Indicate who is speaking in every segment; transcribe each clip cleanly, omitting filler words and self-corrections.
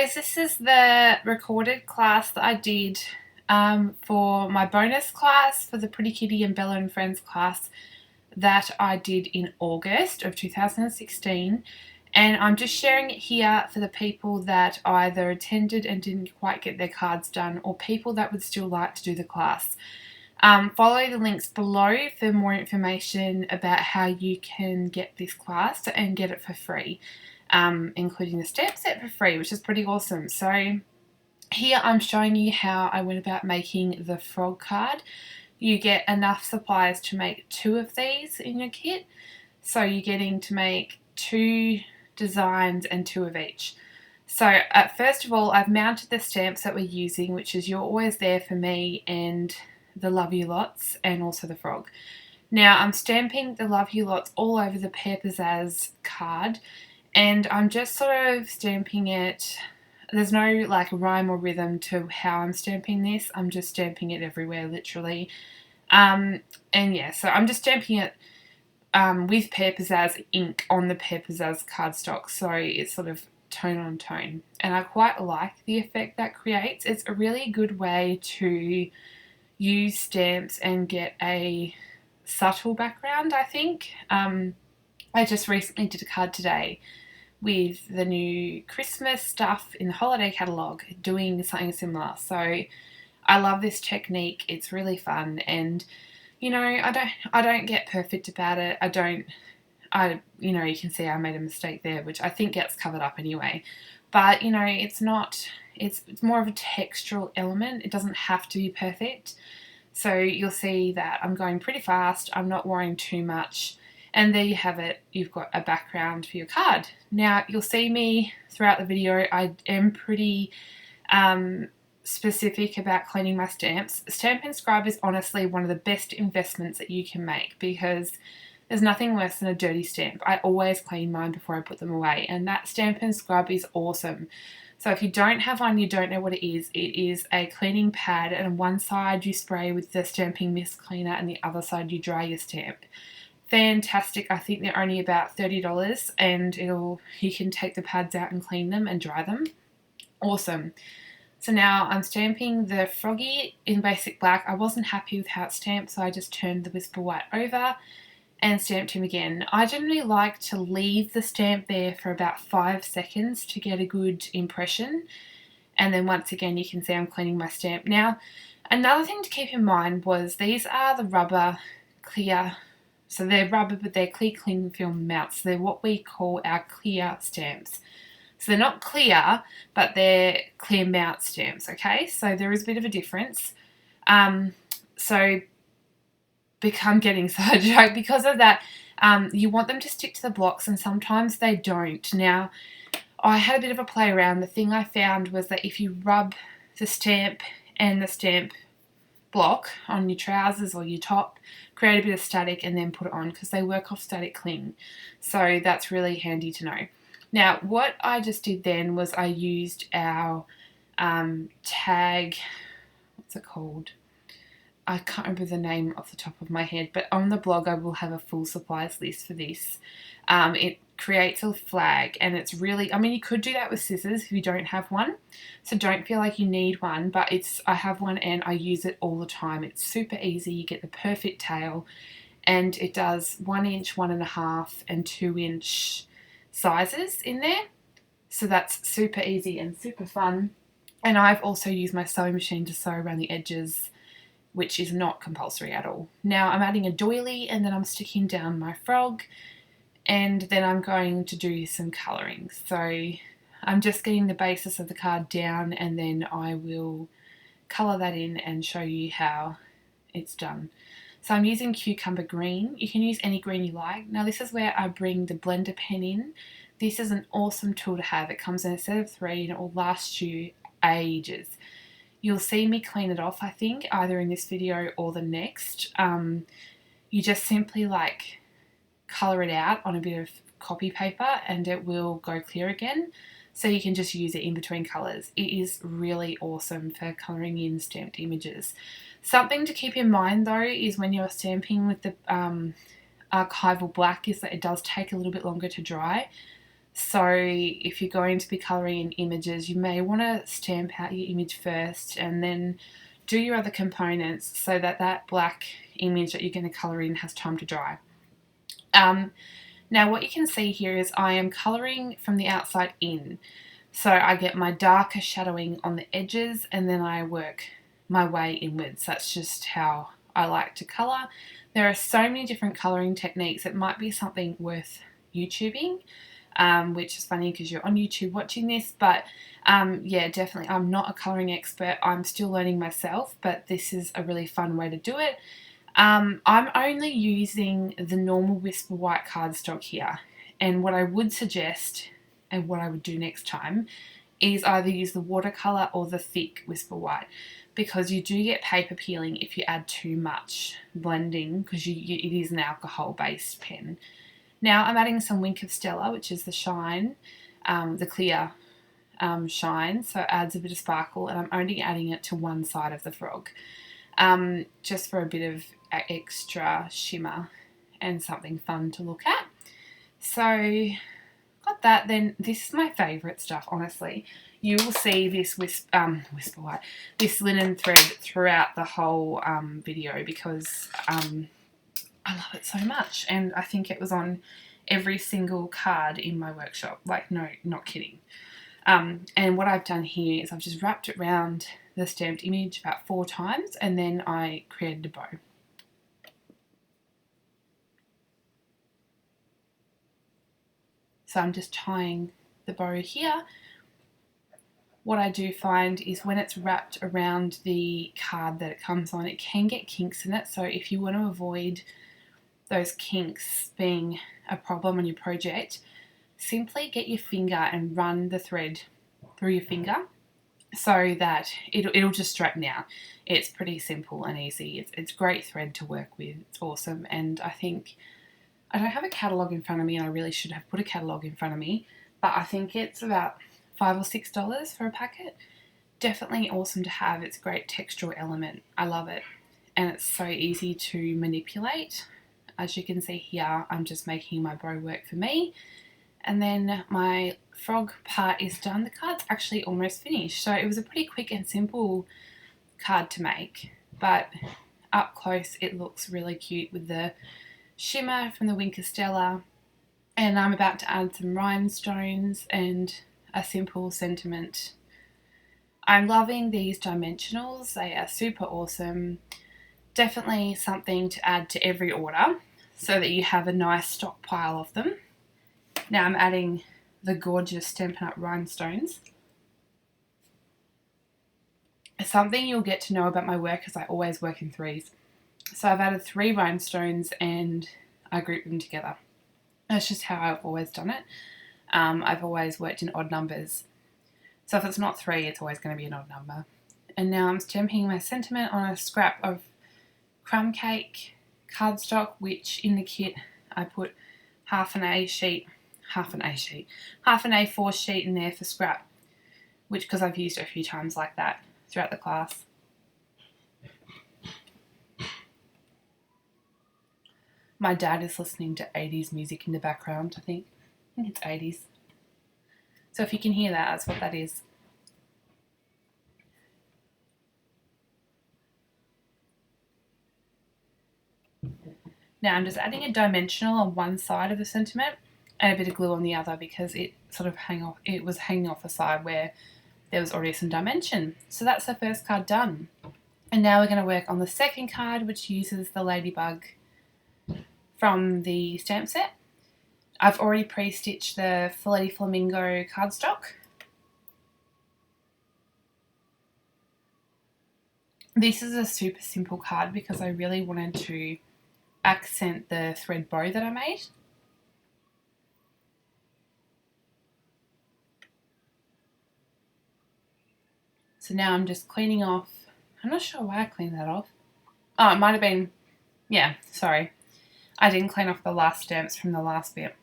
Speaker 1: guys, this is the recorded class that I did for my bonus class for the Pretty Kitty and Bella and Friends class that I did in August of 2016, and I'm just sharing it here for the people that either attended and didn't quite get their cards done, or people that would still like to do the class. Follow the links below for more information about how you can get this class and get it for free, including the stamp set for free, which is pretty awesome. So here I'm showing you how I went about making the frog card. You get enough supplies to make 2 of these in your kit, so you're getting to make 2 designs and 2 of each. So first of all, I've mounted the stamps that we're using, which is You're Always There for Me and the Love You Lots, and also the frog. Now I'm stamping the Love You Lots all over the Pear Pizzazz card, and I'm just sort of stamping it. There's no like rhyme or rhythm to how I'm stamping this. I'm just stamping it everywhere, literally. And yeah, so I'm just stamping it with Pear Pizzazz ink on the Pear Pizzazz cardstock, so it's sort of tone on tone. And I quite like the effect that creates. It's a really good way to use stamps and get a subtle background, I think. I just recently did a card today with the new Christmas stuff in the holiday catalogue, doing something similar. So I love this technique. It's really fun, and you know, I don't get perfect about it. You know, you can see I made a mistake there, which I think gets covered up anyway. But you know, it's more of a textural element. It doesn't have to be perfect. So you'll see that I'm going pretty fast. I'm not worrying too much. And there you have it. You've got a background for your card. Now, you'll see me throughout the video. I am pretty specific about cleaning my stamps. Stampin' Scribe is honestly one of the best investments that you can make, because there's nothing worse than a dirty stamp. I always clean mine before I put them away, and that Stampin' Scribe is awesome. So if you don't have one, you don't know what it is a cleaning pad, and on one side you spray with the stamping mist cleaner and the other side you dry your stamp. Fantastic. I think they're only about $30, and you can take the pads out and clean them and dry them. Awesome. So now I'm stamping the froggy in basic black. I wasn't happy with how it stamped, so I just turned the Whisper White over and stamped him again. I generally like to leave the stamp there for about 5 seconds to get a good impression, and then once again you can see I'm cleaning my stamp. Now, another thing to keep in mind was these are the rubber clear, so they're rubber but they're clear cling film mounts. They're what we call our clear stamps. So they're not clear, but they're clear mount stamps, okay? So there is a bit of a difference. So I'm getting sidetracked. Because of that, you want them to stick to the blocks, and sometimes they don't. Now, I had a bit of a play around. The thing I found was that if you rub the stamp and the stamp block on your trousers or your top, create a bit of static and then put it on, because they work off static cling. So that's really handy to know. Now, what I just did then was I used our tag, what's it called? I can't remember the name off the top of my head, but on the blog I will have a full supplies list for this. It creates a flag, and it's really, I mean, you could do that with scissors if you don't have one, so don't feel like you need one, but I have one and I use it all the time. It's super easy. You get the perfect tail, and it does 1 inch, 1.5 and 2 inch sizes in there, so that's super easy and super fun. And I've also used my sewing machine to sew around the edges, which is not compulsory at all. Now I'm adding a doily, and then I'm sticking down my frog, and then I'm going to do some colouring. So I'm just getting the basis of the card down, and then I will colour that in and show you how it's done. So I'm using cucumber green. You can use any green you like. Now this is where I bring the blender pen in. This is an awesome tool to have. It comes in a set of 3 and it will last you ages. You'll see me clean it off, I think, either in this video or the next. You just simply like colour it out on a bit of copy paper and it will go clear again. So you can just use it in between colours. It is really awesome for colouring in stamped images. Something to keep in mind though is when you're stamping with the archival black is that it does take a little bit longer to dry. So if you're going to be colouring in images, you may want to stamp out your image first and then do your other components so that that black image that you're going to colour in has time to dry. Now what you can see here is I am colouring from the outside in. So I get my darker shadowing on the edges and then I work my way inwards. That's just how I like to colour. There are so many different colouring techniques. It might be something worth YouTubing, which is funny because you're on YouTube watching this, but yeah, definitely I'm not a colouring expert. I'm still learning myself, but this is a really fun way to do it. I'm only using the normal Whisper White cardstock here, and what I would suggest and what I would do next time is either use the watercolour or the thick Whisper White, because you do get paper peeling if you add too much blending, because it is an alcohol based pen. Now I'm adding some Wink of Stella, which is the shine, the clear shine, so it adds a bit of sparkle, and I'm only adding it to one side of the frog, just for a bit of extra shimmer and something fun to look at. So got that. Then this is my favourite stuff, honestly. You will see this Whisper White, this linen thread throughout the whole video, because I love it so much, and I think it was on every single card in my workshop. Like, no, not kidding. And what I've done here is I've just wrapped it around the stamped image about 4 times, and then I created a bow. So I'm just tying the bow here. What I do find is when it's wrapped around the card that it comes on, it can get kinks in it. So if you want to avoid those kinks being a problem on your project, simply get your finger and run the thread through your finger so that it'll just straighten out. It's pretty simple and easy. It's great thread to work with. It's awesome. And I think, I don't have a catalogue in front of me, and I really should have put a catalogue in front of me, but I think it's about $5 or $6 for a packet. Definitely awesome to have. It's a great textural element. I love it. And it's so easy to manipulate. As you can see here, I'm just making my bow work for me. And then my frog part is done. The card's actually almost finished. So it was a pretty quick and simple card to make, but up close it looks really cute with the shimmer from the Wink of Stella. And I'm about to add some rhinestones and a simple sentiment. I'm loving these dimensionals. They are super awesome. Definitely something to add to every order so that you have a nice stockpile of them. Now I'm adding the gorgeous Stampin' Up! Rhinestones. Something you'll get to know about my work is I always work in threes. So I've added 3 rhinestones and I group them together. That's just how I've always done it. I've always worked in odd numbers. So if it's not 3, it's always going to be an odd number. And now I'm stamping my sentiment on a scrap of crumb cake cardstock, which in the kit I put half an A4 sheet in there for scrap, which, because I've used it a few times like that throughout the class. My dad is listening to 80s music in the background, I think it's 80s. So if you can hear that, that's what that is. Now I'm just adding a dimensional on one side of the sentiment and a bit of glue on the other, because it sort of was hanging off a side where there was already some dimension. So that's the first card done. And now we're going to work on the second card, which uses the ladybug from the stamp set. I've already pre-stitched the Filet Flamingo cardstock. This is a super simple card because I really wanted to accent the thread bow that I made. So now I'm just cleaning off. I'm not sure why I cleaned that off. Oh, it might have been, yeah, sorry. I didn't clean off the last stamps from the last bit.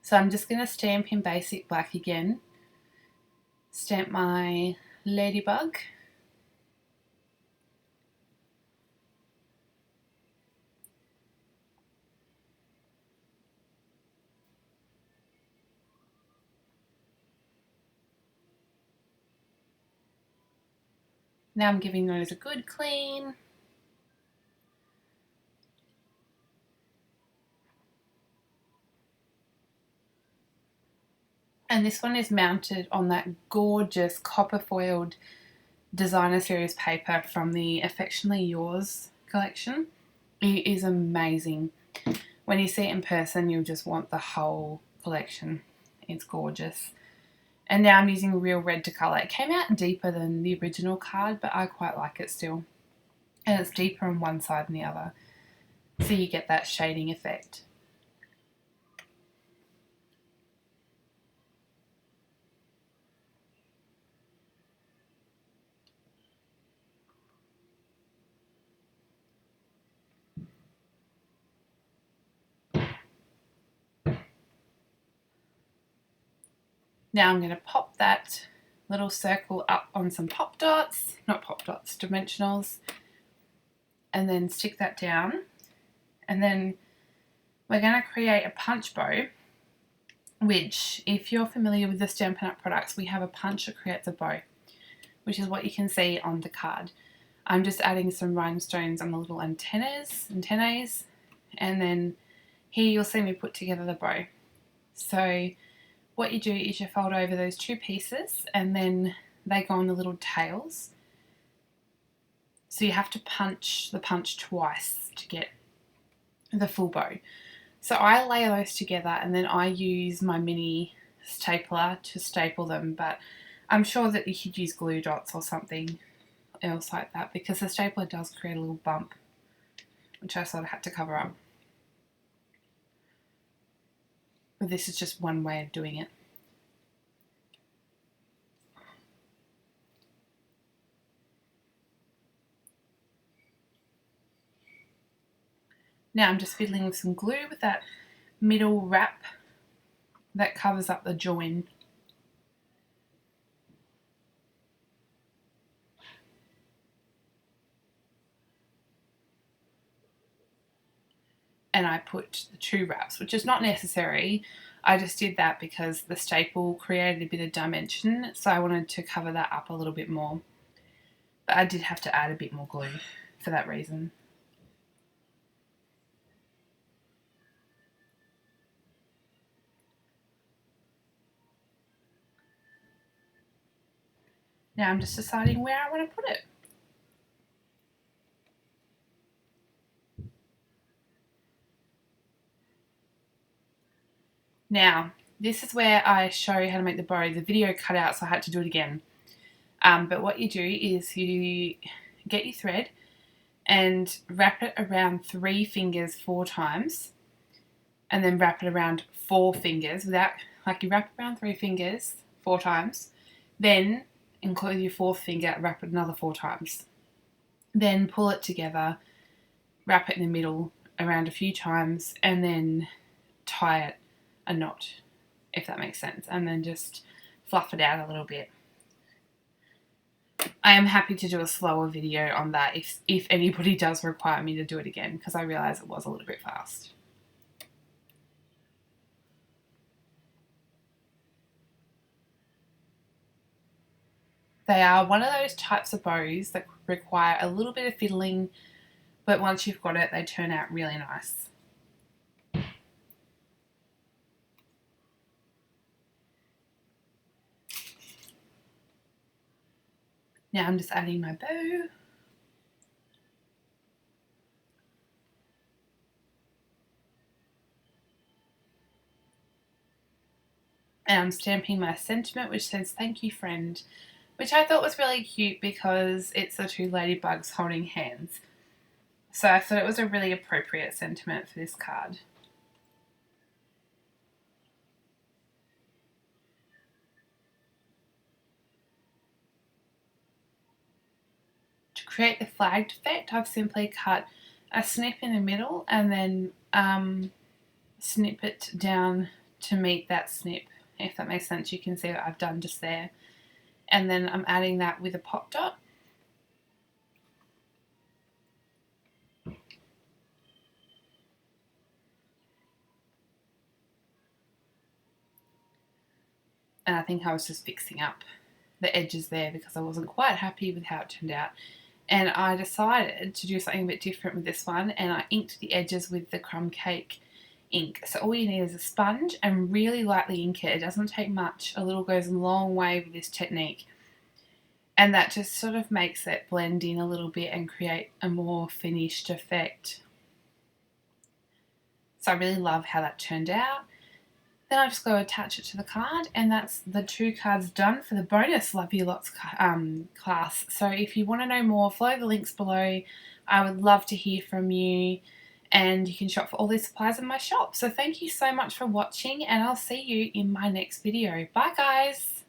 Speaker 1: So I'm just going to stamp in basic black again. Stamp my ladybug. Now I'm giving those a good clean. And this one is mounted on that gorgeous copper foiled designer series paper from the Affectionately Yours collection. It is amazing. When you see it in person, you'll just want the whole collection. It's gorgeous. And now I'm using real red to colour. It came out deeper than the original card, but I quite like it still. And it's deeper on one side than the other, so you get that shading effect. Now I'm going to pop that little circle up on some pop dots, not pop dots, dimensionals, and then stick that down. And then we're going to create a punch bow, which, if you're familiar with the Stampin' Up products, we have a punch that creates a bow, which is what you can see on the card. I'm just adding some rhinestones on the little antennas, and then here you'll see me put together the bow. So what you do is you fold over those two pieces and then they go on the little tails. So you have to punch the punch twice to get the full bow. So I lay those together and then I use my mini stapler to staple them, but I'm sure that you could use glue dots or something else like that, because the stapler does create a little bump, which I sort of had to cover up. But this is just one way of doing it. Now I'm just fiddling with some glue with that middle wrap that covers up the join. And I put the two wraps, which is not necessary. I just did that because the staple created a bit of dimension, so I wanted to cover that up a little bit more. But I did have to add a bit more glue for that reason. Now I'm just deciding where I want to put it. Now, this is where I show you how to make the bow. The video cut out, so I had to do it again. But what you do is you get your thread and wrap it around 3 fingers 4 times, and then wrap it around 4 fingers without, like, you wrap around 3 fingers 4 times, then include your 4th finger, wrap it another 4 times. Then pull it together, wrap it in the middle around a few times, and then tie it a knot, if that makes sense, and then just fluff it out a little bit. I am happy to do a slower video on that if anybody does require me to do it again, because I realise it was a little bit fast. They are one of those types of bows that require a little bit of fiddling, but once you've got it, they turn out really nice. Now I'm just adding my bow. And I'm stamping my sentiment, which says "Thank you, friend," which I thought was really cute because it's the 2 ladybugs holding hands. So I thought it was a really appropriate sentiment for this card. To create the flagged effect, I've simply cut a snip in the middle and then snip it down to meet that snip, if that makes sense. You can see what I've done just there. And then I'm adding that with a pop dot. And I think I was just fixing up the edges there because I wasn't quite happy with how it turned out. And I decided to do something a bit different with this one, and I inked the edges with the crumb cake ink. So all you need is a sponge and really lightly ink it. It doesn't take much. A little goes a long way with this technique. And that just sort of makes it blend in a little bit and create a more finished effect. So I really love how that turned out. Then I just go attach it to the card, and that's the 2 cards done for the bonus Love You Lots class. So if you want to know more, follow the links below. I would love to hear from you, and you can shop for all these supplies in my shop. So thank you so much for watching, and I'll see you in my next video. Bye guys!